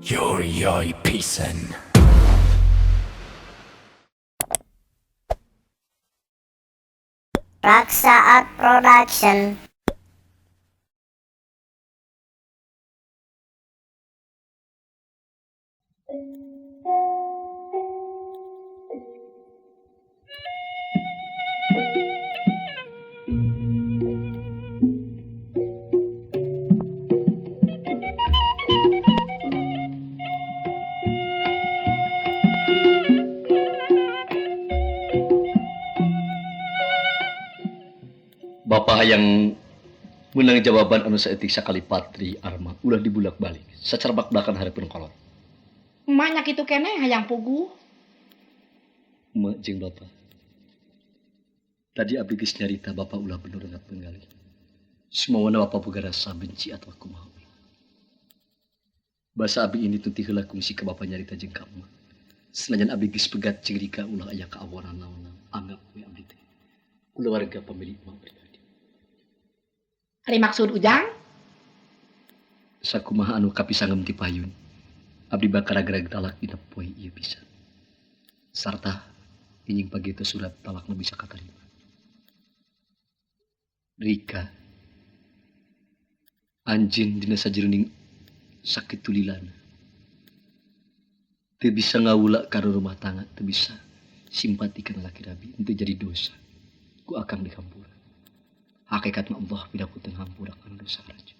Yoy Pisan. Raksa Art Production. Bapak yang menang jawaban anu saeutik sakali patri arma ulah dibulak balik sacerbak belakang hareupeun kolot. Emaknya kitu keneh hayang puguh. Emak jeung bapak. Tadi abdi geus nyarita bapak ulah bener rengat penggali. Semowana bapak boga rasa benci atau kumaha ulah. Basa abdi ini tuti heula kungsi ka bapak nyarita jeung ka emak. Senajan abdi geus pegat jeung rika ulah aya kaawaran naon anggap we abdi teh keluarga pemilik emak pribadi. Ari maksud Ujang? Sakumaha anu kapisangem ti payun. Abdi bakal ragrag talak dina poe ieu pisan. Sarta injing pagitu surat talakna bisa katarima. Rika anjeun dina sajroning sakit tulilana. Teu bisa ngawula karo rumah tangga, teu bisa simpati kana laki rabi, henteu jadi dosa. Ku akang di kampura. Hakikatna Allah pidakuteun hampura kana dosa raja.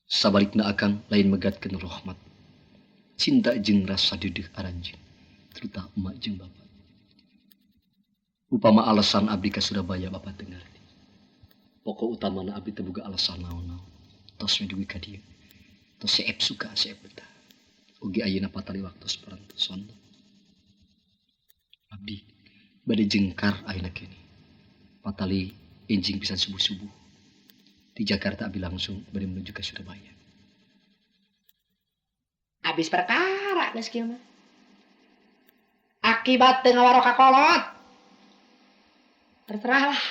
Sabalikna akang lain megatkeun rahmat. Cinta jeung rasa deudeuh aranjeun, terutama emak jeung bapak. Upama alasan abdi ka Surabaya bapak teu ngarti. Pokok utamana abdi teu boga alasan naon-naon. Tos we duwi ka dieu. Tos seep suka seep betah. Ugi ayeuna patali waktos parantosan. Abdi bade jengkar ayeuna kene. Patali enjing pisan subuh-subuh. Di Jakarta abdi langsung bade menuju ke Surabaya. Abis perkara geus kieu mah. Akibat teu ngawaro ka kolot. Terserah lah.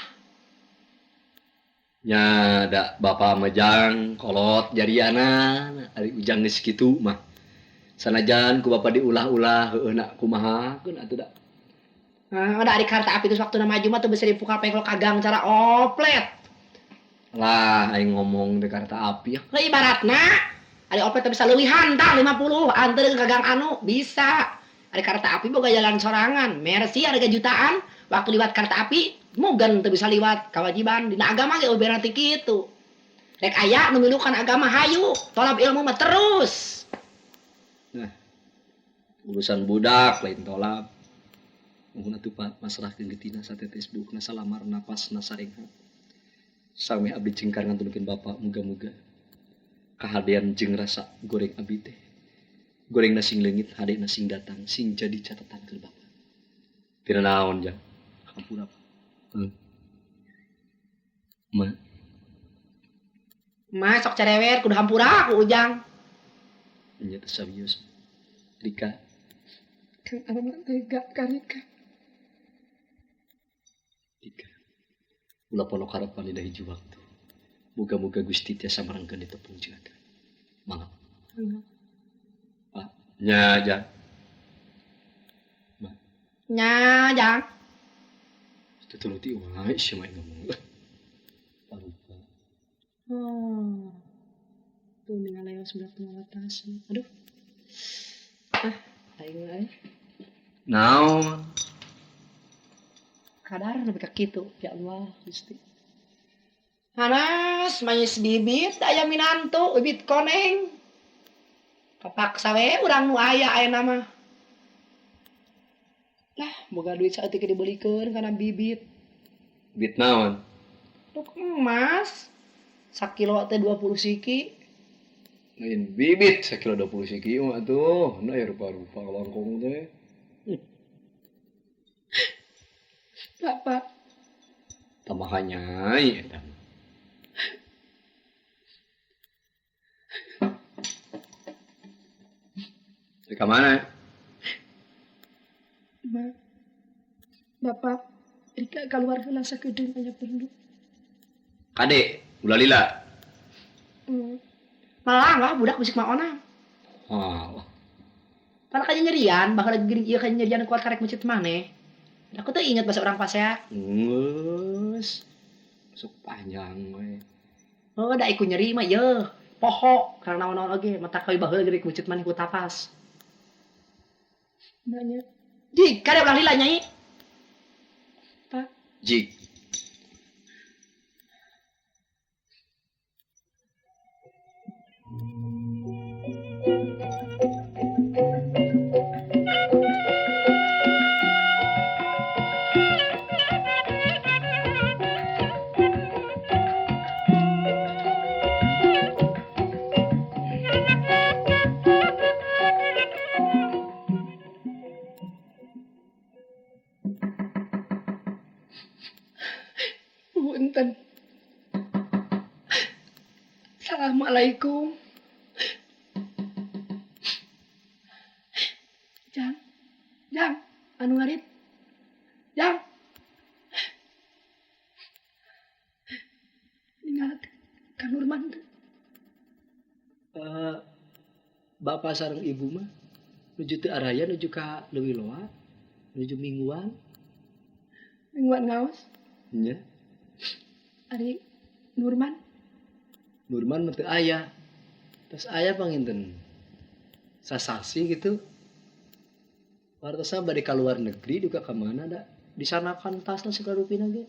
Nya da bapak majang kolot jariana ari ujang geus kitu mah. Sanajan ku bapak diulah-ulah heueuna kumaha keun atuh da. Ada ari karta api geus waktuna maju mah teu bisa dibuka pengkol kagang cara oplet. Lah aing ngomong di kareta api ya. Lah ibaratna ari oplet teu bisa leuwih handang 50 anteun kagang anu bisa. Ari karta api boga jalan sorangan, mercy harga jutaan, waktu liwat karta api mugan teu bisa liwat kewajiban dina agama ge oberan ti kitu. Rek aya nu milukan agama hayu, tolab ilmu mah terus. Nah, urusan budak lain tolab. Muhuna tupat masrahkeun geutina satetes buukna salamar napasna sarenghap. Sami abdi cingkar ngantunkeun bapak muga-muga kahadean jeung rasa goreng abdi teh. Goreng sing leungit hadena sing datang sing jadi catatan keur bapak. Tina naon jang? Hampura. Mah sok cerewer kudu hampura ku Ujang. Nya teh sabius. Rika. Kang Arman tega ka Rika. Rika. Ulah pono harapan dina hiji waktu. Muga-muga Gusti tiasa marangkeun ditepung jeung akang. Mangga. Pak, nya jang. Nya Jang. Tuturuti wae si main ngomong. Palupa. Tuh dengan lewat sebelah pengawasan. Aduh. Aing euy. Naon? Kadar lebih ka kitu, ya Allah Gusti. Hanas manis bibit aya minantu, bibit koneng. Kapaksa we urang nu aya ayeuna mah. Lah, boga duit saeutik dibelikeun kana bibit. Bit naon? Duk emas. Sakilo teh 20 siki. Lain bibit sakilo 20 siki mah tuh. Na ya rupa-rupa langkong teh. Bapak, Tamahannya eta. Ka mana? Bapak, Rika keluar heula sakedeung aya perlu. Kade, ulah lila. Malah lah budak bisik mah ona. Wah, Pan kan nyerian, bakal lagi gini, iya kan nyerian kuat karek masjid mana? Aku tuh ingat bahasa orang Pasea. ngus. Masuk panjang we. Oh, da ikut nyeri mah ye. Poho, karena naon-naon lagi, mata kau baheula geuning masjid mana ku tapas. Nanya. Di, kada ulah lila nyai. Pak, Jik. punten. Assalamualaikum. Jang, anu ngarip. Jang. Ingat, Kang Nurman. Bapak sareng ibu mah nuju teu araya nuju ka leuwih loa, nuju mingguan. Mingguan ngaos. Nya, Ari Nurman. Nurman mah teu aya. Terus aya panginten sasasi gitu. Wartosna bade ka luar negeri duka ka mana da disanakan tasna segala rupina ge.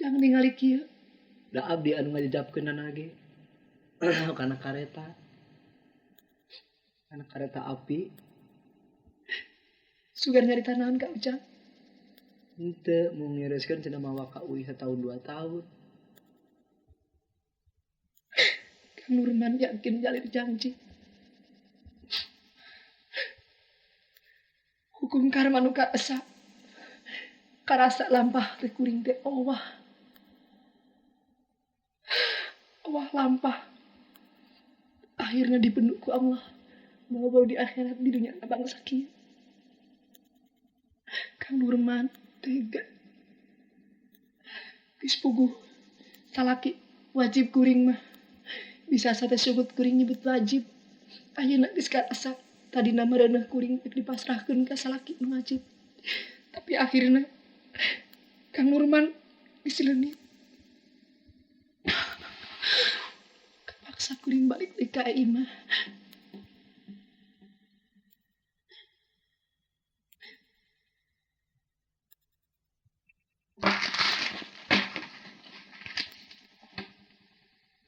Jangan ningali kieu. Da abdi anu ngajajabkeunana ge. Kana kareta. Kana kareta api. Sugar nyarita naon ka Ujang? Henteu mau ngireskeun cenah mawa ka uih setahun 2 tahun. Kang Nurman yakin jalin janji. Hukum karma nu kaesa. Karasa lampah teh kuring teh Allah. Allah lampah. Akhirnya dipenuh ku Allah. Bawa di akhirat di dunia bangsa kieu. Kang Nurman tega. Geus puguh. Salaki wajib kuring mah. Bisa sampai subut kuring nyebut wajib. Ayeuna geus karasa tadina mereuneuh kuring dipasrahkeun ka salaki nu wajib. Tapi akhirnya Kang Nurman diseleuni. Kepaksa kuring balik deui ka imah.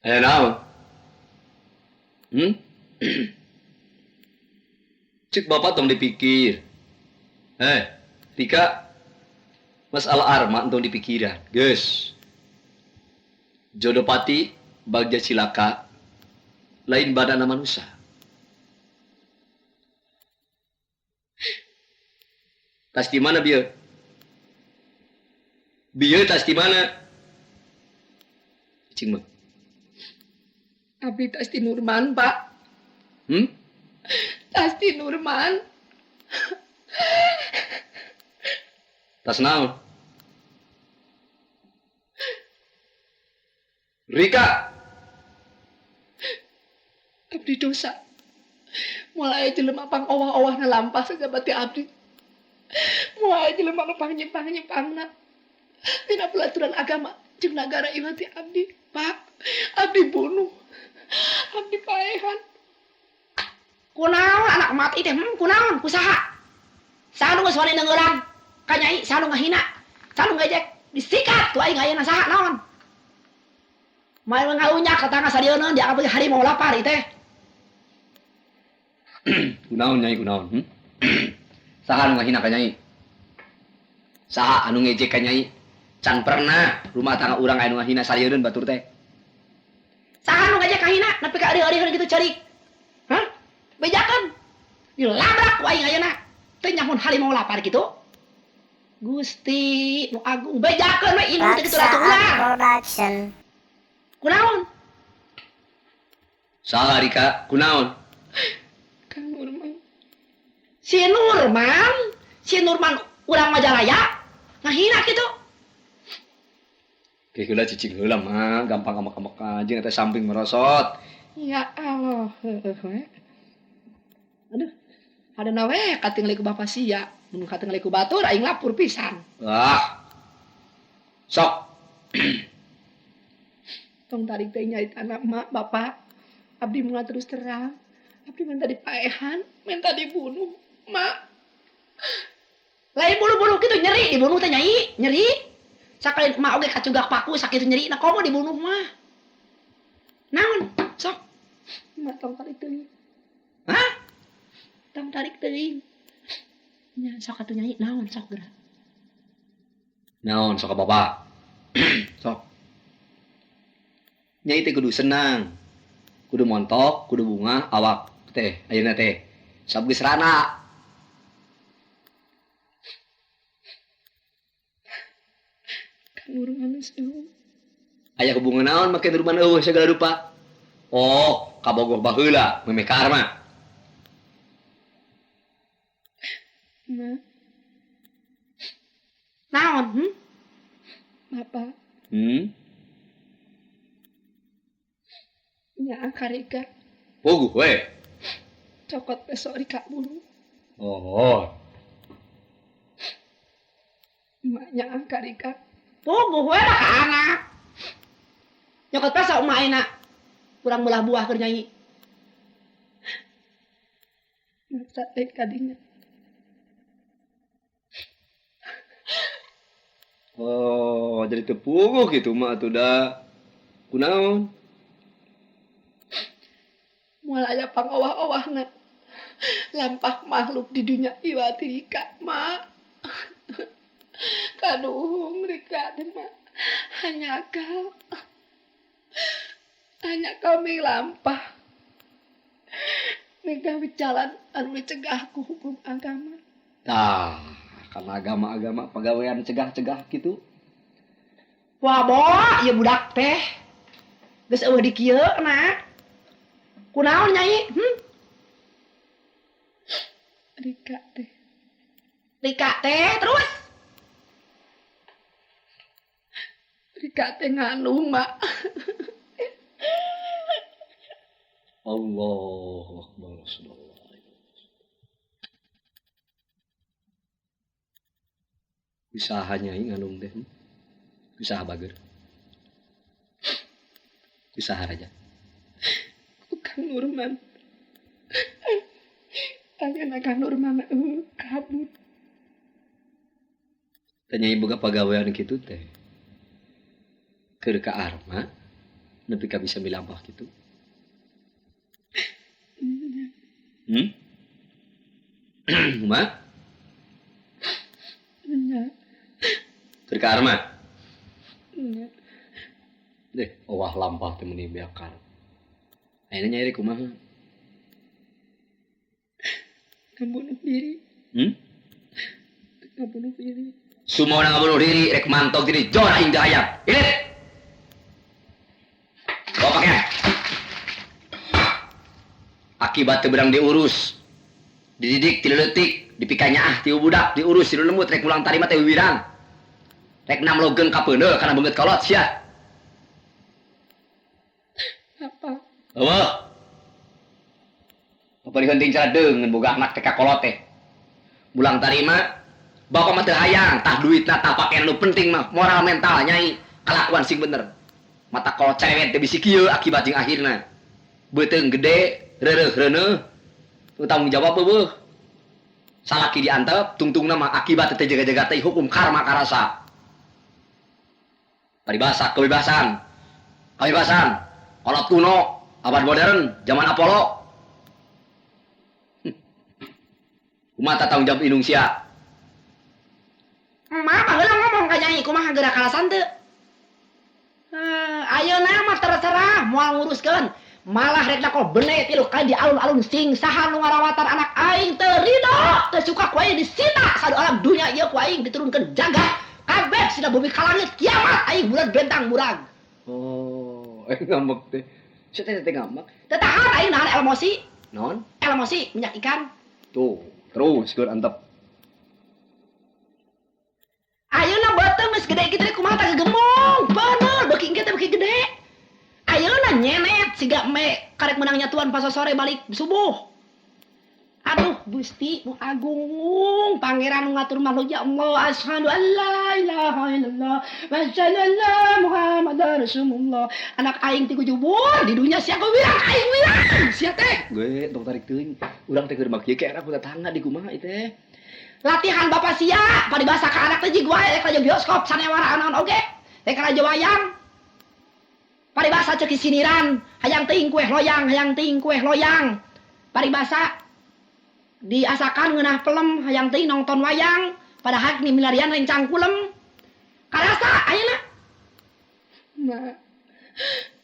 Naon? Cik bapak tong dipikir. Tika, masalah arma tong dipikiran. Geus. Jodopati bagja cilaka lain badana manusia. Tas di mana bieu? Bieu tas di mana? Cing mah. Abdi tas di Nurman, Pak. Tas di Nurman. Tas naon? Rika. Abdi dosa. Mulai jelema pang owah-owahna lampah sajabat ti abdi. Mulai jelema nu pang nyimpang-nyimpangna. Tina pelaturan agama jeung nagara ieu ti abdi, Pak. Abdi bunuh. Abdi paehan. Kunaon anak mati teh? Kunaon? Kusaha? Saha nu geus wani neungeulan? Ka nyai, saha nu ngahina? Saha nu ngejek? Disikat tu aing ayeuna saha naon? Main ngaunya ka tangga sadieuna dianggap bagi harimau lapar ieu teh. Kunaon nyai kunaon? Saha anu ngahina ka nyai? Saha anu ngejek ka nyai? Can pernah rumah tangga urang anu ngahina salieun batur teh. Saha nu ngejek ka hina? Nepi ka adeui-adeui kitu ceurik. Hah? Bejakeun. Dilabrak ku aing ayeuna. Teh nyamun harimau lapar kitu. Gusti nu agung bejakeun we inung teh kitu ratu Raksa ulah. Production. Kunaon? Saha Rika? Kunaon? Kang Nurman. Si Nurman urang Majalaya ngahina kitu. Kayak heula cicing heula mah, gampang amek-amek aja teh samping merosot. Ya Allah. Aduh. Ada nawe katinggali ku Bapak sia. Mun katinggali ku batur aing lapur pisan. Wah. Sok. Tong tarik teh nyait anak mak Bapak. Abdi mulai terus terang. Abdi minta dipaehan, minta dibunuh. Mak. Lain bunuh-bunuh gitu nyeri dibunuh teh nyai, nyeri. Sakali mak oge kacugak paku sakit nyeri nah komo dibunuh mah. Naon? Sok. Mak tong tarik teuing. Hah? Tong tarik teuing. Nya sok atuh nyai naon sok geura. Naon sok ka Bapak? Sok. Nyai teh kudu senang. Kudu montok, kudu bunga, awak teh ayeuna teh. Sabgeus rana. Kan urang anu eueuh. Aya hubungan naon make nuruman eueuh segala rupa? Oh, kabogoh baheula, memeh karma. Mak. Naon? Bapak. Nya karika Boguh we. cokot besok di kak bulu. Oh. Emaknya karika. Boguh we lah ka anak. Nyokot besok emak enak. Kurang belah buah keur nyanyi. Masa teh kadinya. Oh, jadi tepung gitu mah atuh da. Kunaon? Moal aya pangowah-owahna. Lampah makhluk di dunia ieu tirika, Mak. Kaduhung rika teh mah. Hanya kami lampah. Mereka bicara anu dicegah ku hukum agama. Tah, karena agama-agama pegawaian cegah-cegah gitu. Wah, Bo, ieu budak teh. Geus eueuh di kieu na. Kunaon nyai? Rika teh terus. Rika teh ngandung, Mak. Allahu Akbar. Usaha nyai ngandung teh. Usaha bager. Usaha raja. Kang Nurman. Ayeuna Kang Nurman kabur. Tanya ibu boga pagawean kitu teh. Keur ka Arma nepi ka bisa milampah kitu. Mak? Nya. Keur ka Arma. Nya. Deh, owah lampah teh meuni beakar. Ayeuna nyari kumaha? Ngabunuh diri. Ngabunuh diri. Sumona ngabunuh diri rek mantog diri jor aing dahayat. Irit. Bawa pakaian. Akibat teu beurang diurus. Dididik ti leutik, dipikanya ti budak, diurus ti lembut rek ulang tarima teh wiwirang. Rek namlogeun ka peundeul kana beungeut kolot sia. Apa? Eueuh. Apa diheuting cara deungeun boga anak teh ka kolot teh. Ulang tarima bapak mah teu hayang, tah duitna tah pakaian nu penting mah moral mental nyai, kalakuan sing bener. Mata kolot cerewet teh bisi kieu akibat jeung akhirna. Beuteung gede, reureuh reuneuh. Nu tanggung jawab beuh. Salaki diantep, tungtungna mah akibat teh jaga-jaga teh hukum karma karasa. Paribasa kebebasan. Kebebasan. Kolot kuno, abad modern, zaman Apollo. Kumaha tanggung jawab indung sia? Emak baheula ngomong ka nyai kumaha geura kalasan teu? Ayeuna mah terserah moal nguruskeun. Malah rek kok bener tilu kali di alun-alun sing saha nu ngarawatan anak aing teu ridho, teu suka ku aing disita sadu alam dunya ieu ku aing diturunkeun jagat. Kabeh sida bumi ka langit kiamat aing bulan bentang murag. Oh, ngambek teh. Sia teh ngambek. Teu tahan aing nahan emosi. Naon? Emosi minyak ikan. Tuh, terus keur antep. Ayeuna beuteung geus gede kitu kumaha teh gemung. Bener siga me karek menangnya tuan pas sore balik subuh. Aduh, Gusti nu agung, pangeran nu ngatur makhluk ya Allah, asyhadu an la ilaha illallah wa asyhadu anna Muhammadar Rasulullah. Anak aing ti kujubur di dunia sia wirang aing wirang. Sia teh. Gue tong tarik teuing. Urang teh keur make ieu ke era tetangga di kumaha ieu teh. Latihan bapak sia, paribasa ka anak teh jig wae raja bioskop sanewara anaon oge. Teh raja wayang. Paribasa ceuk siniran, hayang teuing kueh loyang, hayang teuing kueh loyang. Paribasa diasakan ngeunah pelem hayang teuing nonton wayang padahal ni milarian rencang kulem karasa ayeuna ma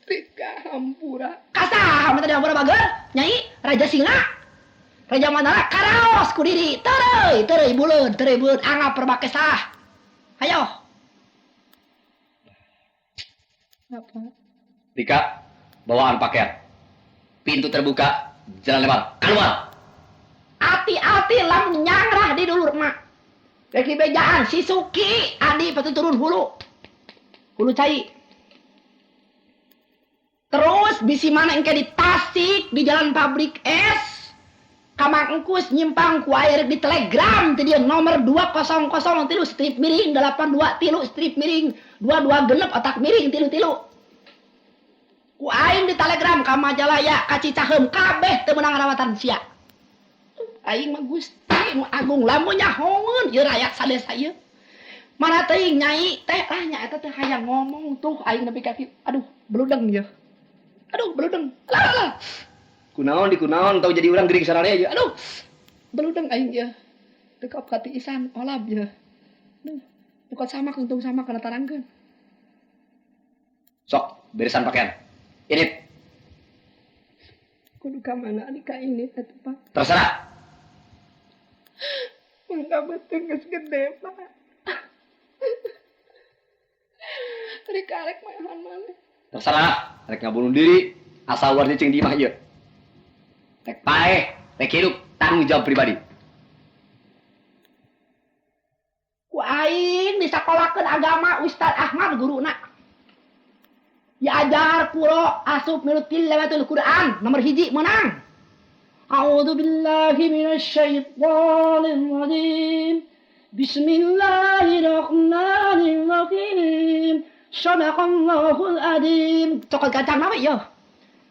Rika hampura kasaha mah teh hampura bager nyai raja singa raja mandala karaos ku diri teureui buleud anggap perbake sah hayo apa Rika, bawaan pakaian. Pintu terbuka, jalan lebar. Keluar. Hati-hati lam nyangrah di dulur mak. Beki bejaan si Suki Adi pasti turun hulu cai. Terus bisi mana engke di Tasik di jalan pabrik es. Kamang engkus nyimpang ku air di telegram tadi nomor 200 tilu strip miring 82 tilu strip miring 22 genep otak miring tilu. Ku aing di telegram ka Majalaya ka Cicaheum kabeh teu meunang rawatan sia. Aing mah Gusti nu agung lamun nyahoeun ieu rakyat sadesa ieu. Mana teuing nyai teh lah nya eta teh hayang ngomong tuh aing nepi ka aduh beludeng ieu. Aduh beludeng. Lah. Kunaon tau jadi urang gering sararea ieu. Aduh. Beludeng aing ieu. Dekap ka tiisan olab ieu. Duh, bukan sama untung sama kana tarangkeun. Sok, beresan pakaian. Ini. Kudu ka mana di ka ini atuh Pak? Terserah. Mangga beuteung geus gede, Pak. Rek arek maehan maneh. Terserah. Rek ngabunuh diri. Asal warna cing di imah ieu. Rek paeh, rek hidup tanggung jawab pribadi. Ku aing disakolakeun agama Ustaz Ahmad guruna. Diajar puro asup milut tilawatul Quran nomor 1 menang. A'udzu billahi minasy syaithanir rajim. Bismillahirrahmanirrahim. Shadaqallahul adzim. Cokot kacang apa ya?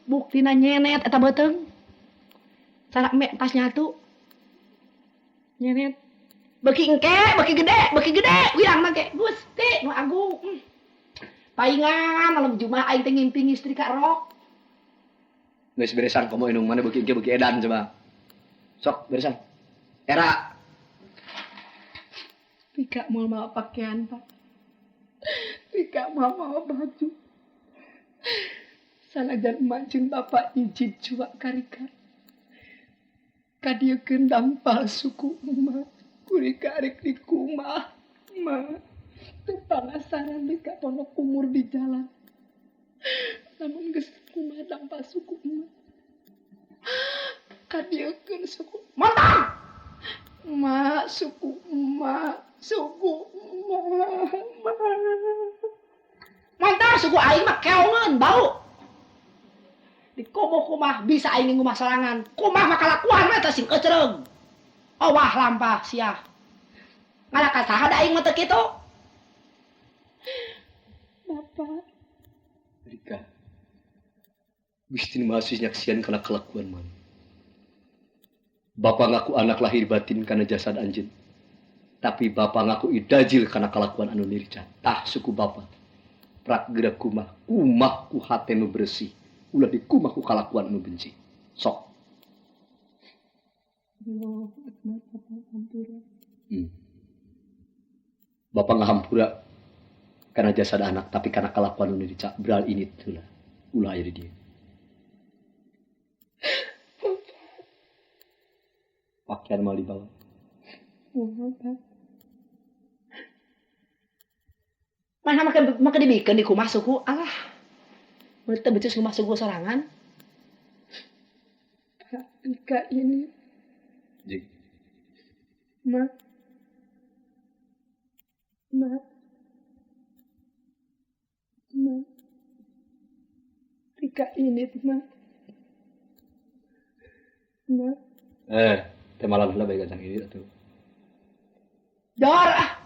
Buktina nyenet eta beuteung. Sarak me pas nyatu. Nyenet. Beuki engke, beuki gede. Wirang mah ge Gusti nu agung. Paingan malam Jumat aing teh ngimpi istri ka rok. Geus beresan komo inung mana beuki edan coba. Sok beresan. Era. Rika mau pakaian, Pak. Rika mau baju. Sanajan mancing Bapak izin cuak ka Rika. Kadiekeun dampal suku emak. Kurika arek di kumah. Ma. Teu panasaran Rika pondok umur di jalan. Namun geus kumah dampal suku emak. Kadiekeun suku. Montong! Ma suku emak. Mantap suku aing mah keongeun bau. Di komo kumah bisa aing ngumah sorangan. Kumah mah kalakuan mah teh sing ecereug. Owah lampah sia. Ngada kasaha da aing mah teu kitu. Bapak. Rika. Gusti masih nyaksian kana kelakuan man. Bapak ngaku anak lahir batin kana jasad anjeun. Tapi Bapak ngaku idajil karena kelakuan anu lirca. Tah suku Bapak. Prak gerak kumah ku hate nu bersih. Ulah di kumah ku kelakuan anu benci. Sok. Bapak ngahampura karena jasad anak. Tapi karena kelakuan anu lirca. Beral ini tuh lah. Ulah aja di dia. Pakaian mal dibawa. Mana makan dibikin di kumah suku alah. Menurut teh becus kumah suku sorangan. Pak Rika ini. Jik. Ma. Rika Ka init mah. Mah. Teh malam heula bae gacang ini atuh. Dor ah.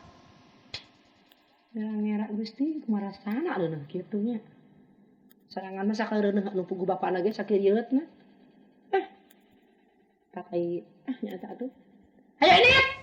Ngera Gusti kumarasana leuneuh kitu nya. Sarangan mah sakeureuneung anu pugu bapana ge sakirieutna. Pakai nyata atuh. Hayo ini.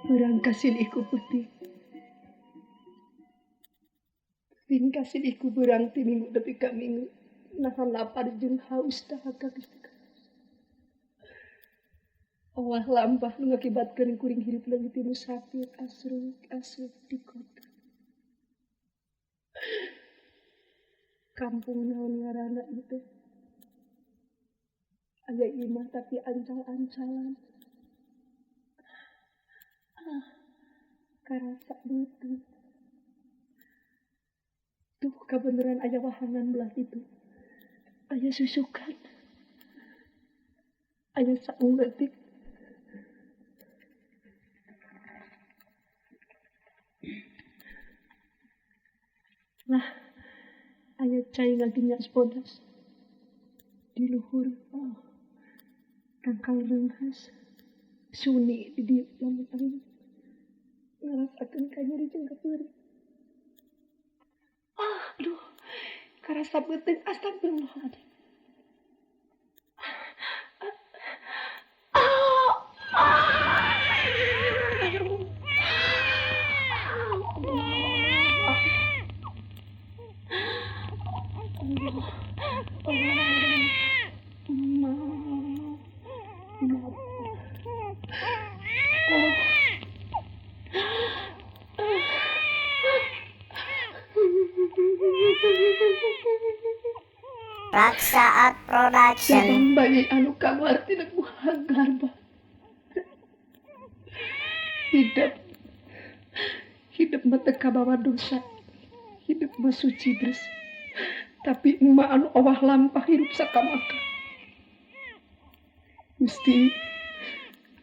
Urang kasih iku putih. Pin kasih iku berang ti minggu tapi ka minggu. Nahan lapar jeung haus dahaga Gusti. Allah lampah nu ngakibatkeun kuring hirup leungit nu sapir asruk di kota. Kampung naon ngaranna ieu teh? Aya imah tapi ancal-ancalan. Karasa beuteung. Tuh kabeneran aya wahangan belah itu. Aya susukan. Aya saung leutik. Lah, aya cai ngaginya sepodas. Di luhur, kangkal reunghas. Suni di dieu lamun angin. Ngarasakeun ka nyeri jeung kapeureut. Aduh, karasa beuteung astagfirullahaladzim. Raksa Art Production. Sabang bayi anu kamar tidak muhagar bah. Hidup mah teu kabawa dosa. Hidup mah suci bersih. Tapi emak anu owah lampah hirup sakamaka. Gusti,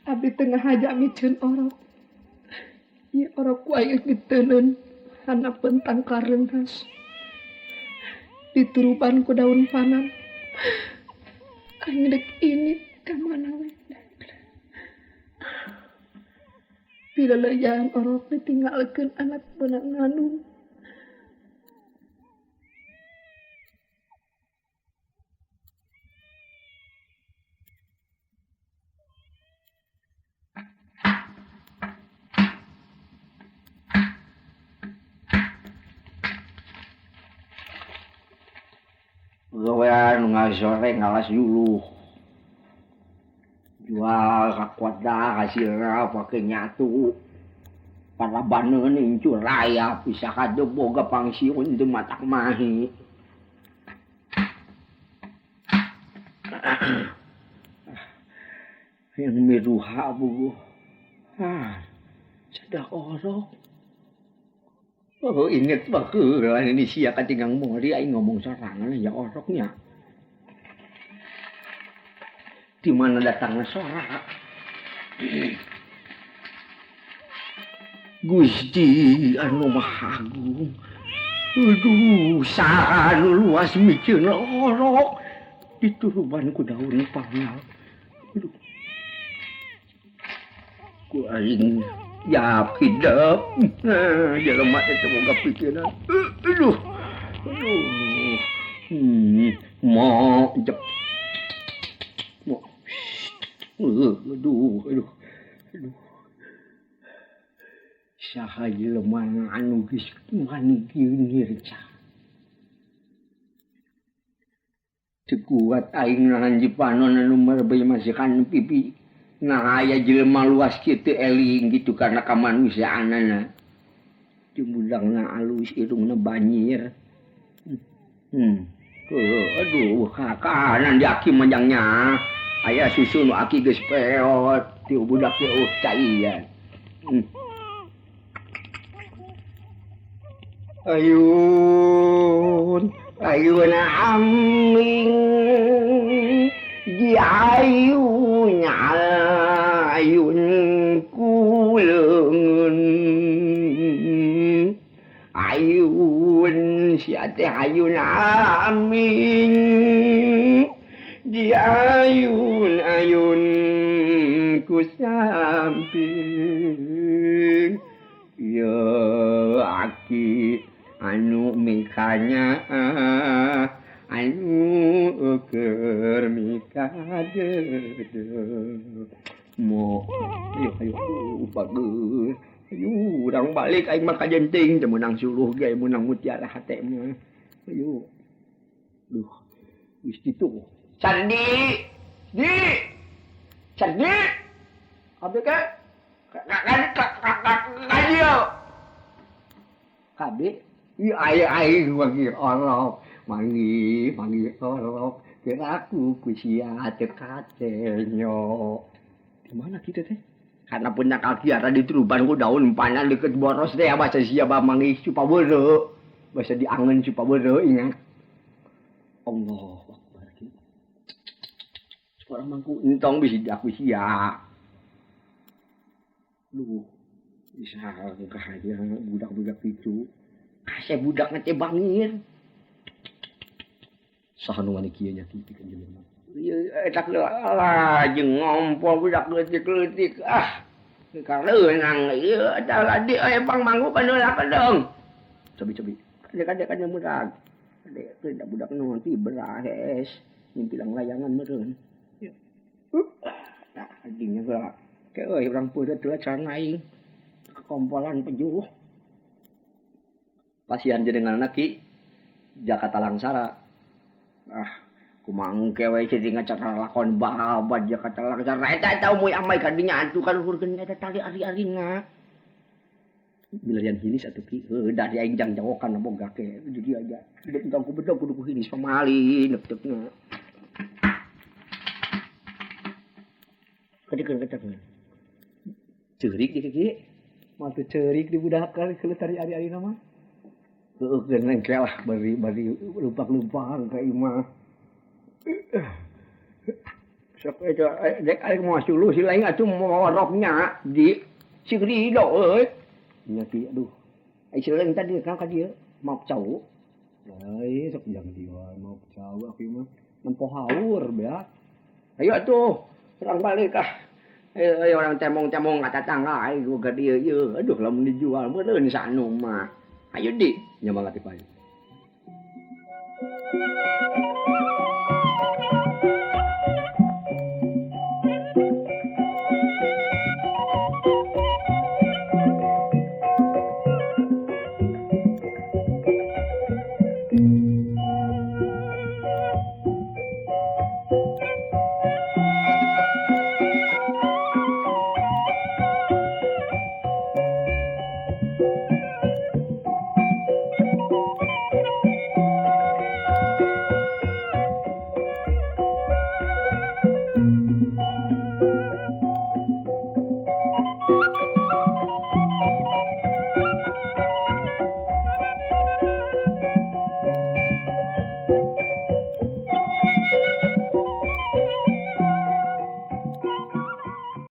abdi tengah haja micen orok. Ieu orok wae diteuneun hanapeun tangkar reunghas. Diturupan ku daun pandan. Angdek ini kamana we. Pileleuyan orok ditinggalkeun anak beunang ngandung. Gawean ngasore ngalas dulu. Jual kakuat dah hasilnya pakai nyatu. Para baneun incur raya bisa kade boga pangsiun teu matak mahi. Yang miruha bu. Sadah orok. Oh, inget baheula ini sia katingang mori aing ngomong sorangan ya oroknya. Di mana datangnya sorak? Gusti anu Maha Agung. Aduh, sanu luas mikeun orok dituruban ku daun pangal. Aduh. Ku aing ya hidup. Jelema teh boga pikiran. Aduh. Mo jep. Mo. Aduh. Saha jelema anu geus manigieun nirca. Teu kuat aing nahan jipanon anu merbeuy masikan pipi. Nah, aya jelema luas kitu eling gitu karena kamanusiaanana. Jumudangna alus irungna banjir. Aduh, kanan di aki manjangnya. Aya susu nu aki geus peot. Ti budak teh caian. Ayun aming di ayunya ayun kuleun ayun siate ayun aming di ayun ku samping ya aki anu mikanya anu keur mikade mo ayo bagus ayo urang balik aing mah kajenting teu meunang suluh ge meunang mutiara hate mah ayo duh wis kitu Candi abdi ke kadio kabeh ieu aing wangi orok mangi orok kiraku ku sia teu katenyo di mana kita teh karena punya kaki ada di teruban ku daun panan deket boros teh baca sia mangi supabeureu basa diangen supabeureu ingat Allah Akbar orang mangku entong bisa aku sia lu bisa kahaya budak-budak itu kasih budak nanti bangir saha nu wani kieu nya kitu kan jelema ieu etak lah jeung ngompol budak leutik-leutik kareunang ieu ada di bang manggu paneulah kadang cobi kadang murag ade teu budak nu nanti berahes nyimpilang layangan meureun nah anjingnya geura ke euy urang peureut teh cara aing kompolan penjuh pasian jenengan ki Jakarta Langsara kumang kewe jadi ngacara lakon babat Jakarta Langsara eta tau moy amai ka dinya atuh kan hurkeun eta tali ari-arina milarian hilis atuh ki heudah di aing jangjawokan boga ke jadi aja hidup engkau bedog kudu hilis pamali neuk-neukna kedekeun ceurik di kieu mah teu ceurik di budak keuleuh tari ari-arina mah geneng lah bari lumpak-lumpak ka imah sok eta dek aing moal suluh si lain atuh moroknya di Sigrido euy nya ki aduh ai seuleung tadi ka dieu mau cau lain sok jang dieu mau cau aki mah nempo haur beak ayo atuh urang balik ayo orang temong-temong ka tetangga aing ka dieu ieu aduh lamun dijual meureun sanu mah ayo di nyamangat ieu